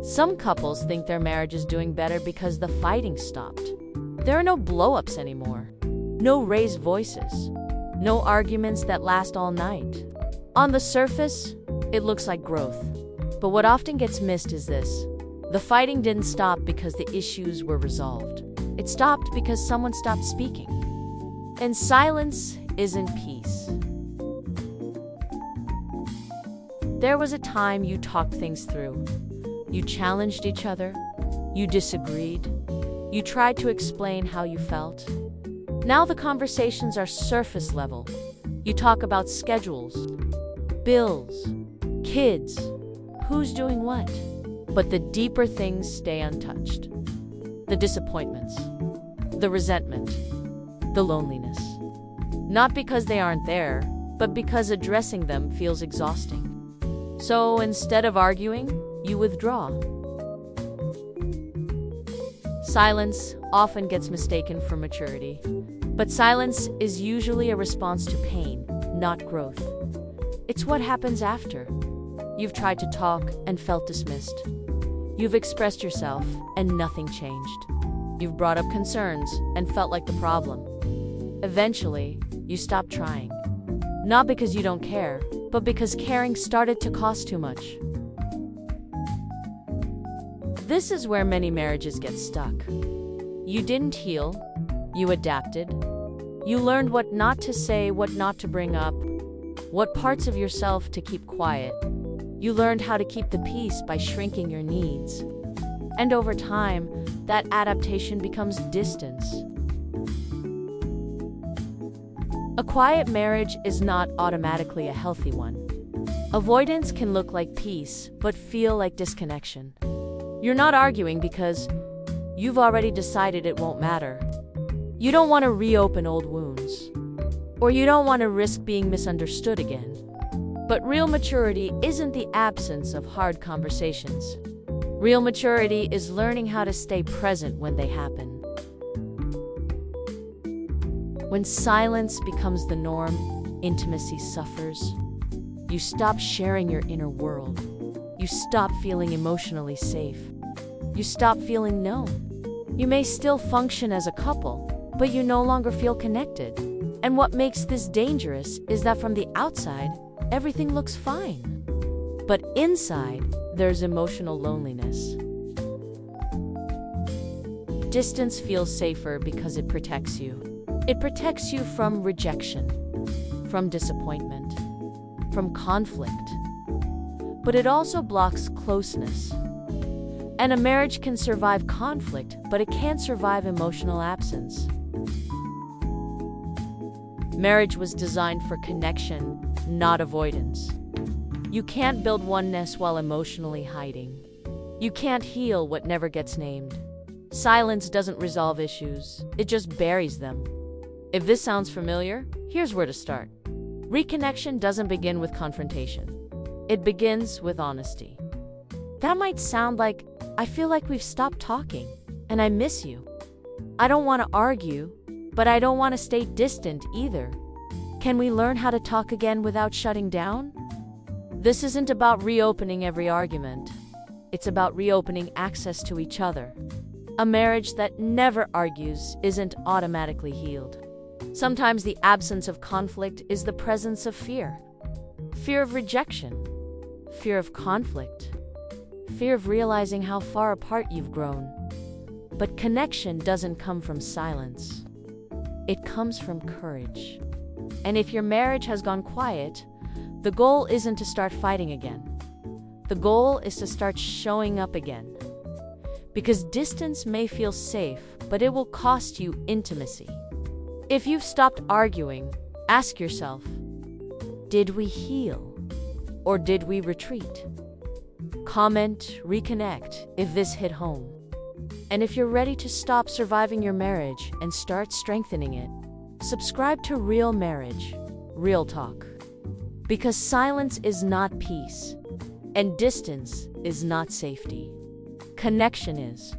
Some couples think their marriage is doing better because the fighting stopped. There are no blow-ups anymore. No raised voices. No arguments that last all night. On the surface, it looks like growth. But what often gets missed is this. The fighting didn't stop because the issues were resolved. It stopped because someone stopped speaking. And silence isn't peace. There was a time you talked things through. You challenged each other. You disagreed. You tried to explain how you felt. Now the conversations are surface level. You talk about schedules, bills, kids, who's doing what. But the deeper things stay untouched. The disappointments, the resentment, the loneliness. Not because they aren't there, but because addressing them feels exhausting. So instead of arguing, you withdraw. Silence often gets mistaken for maturity, but silence is usually a response to pain, not growth. It's what happens after. You've tried to talk and felt dismissed. You've expressed yourself and nothing changed. You've brought up concerns and felt like the problem. Eventually, you stop trying. Not because you don't care, but because caring started to cost too much. This is where many marriages get stuck. You didn't heal, you adapted. You learned what not to say, what not to bring up, what parts of yourself to keep quiet. You learned how to keep the peace by shrinking your needs. And over time, that adaptation becomes distance. A quiet marriage is not automatically a healthy one. Avoidance can look like peace, but feel like disconnection. You're not arguing because you've already decided it won't matter. You don't want to reopen old wounds. Or you don't want to risk being misunderstood again. But real maturity isn't the absence of hard conversations. Real maturity is learning how to stay present when they happen. When silence becomes the norm, intimacy suffers. You stop sharing your inner world. You stop feeling emotionally safe. You stop feeling known. You may still function as a couple, but you no longer feel connected. And what makes this dangerous is that from the outside, everything looks fine. But inside, there's emotional loneliness. Distance feels safer because it protects you. It protects you from rejection, from disappointment, from conflict. But it also blocks closeness. And a marriage can survive conflict, but it can't survive emotional absence. Marriage was designed for connection, not avoidance. You can't build oneness while emotionally hiding. You can't heal what never gets named. Silence doesn't resolve issues, it just buries them. If this sounds familiar, here's where to start. Reconnection doesn't begin with confrontation. It begins with honesty. That might sound like, I feel like we've stopped talking, and I miss you. I don't want to argue, but I don't want to stay distant either. Can we learn how to talk again without shutting down? This isn't about reopening every argument. It's about reopening access to each other. A marriage that never argues isn't automatically healed. Sometimes the absence of conflict is the presence of fear. Fear of rejection. Fear of conflict. Fear of realizing how far apart you've grown. But connection doesn't come from silence. It comes from courage. And if your marriage has gone quiet, the goal isn't to start fighting again. The goal is to start showing up again. Because distance may feel safe, but it will cost you intimacy. If you've stopped arguing, ask yourself, did we heal? Or did we retreat? Comment, reconnect if this hit home. And if you're ready to stop surviving your marriage and start strengthening it, subscribe to Real Marriage, Real Talk. Because silence is not peace, and distance is not safety. Connection is.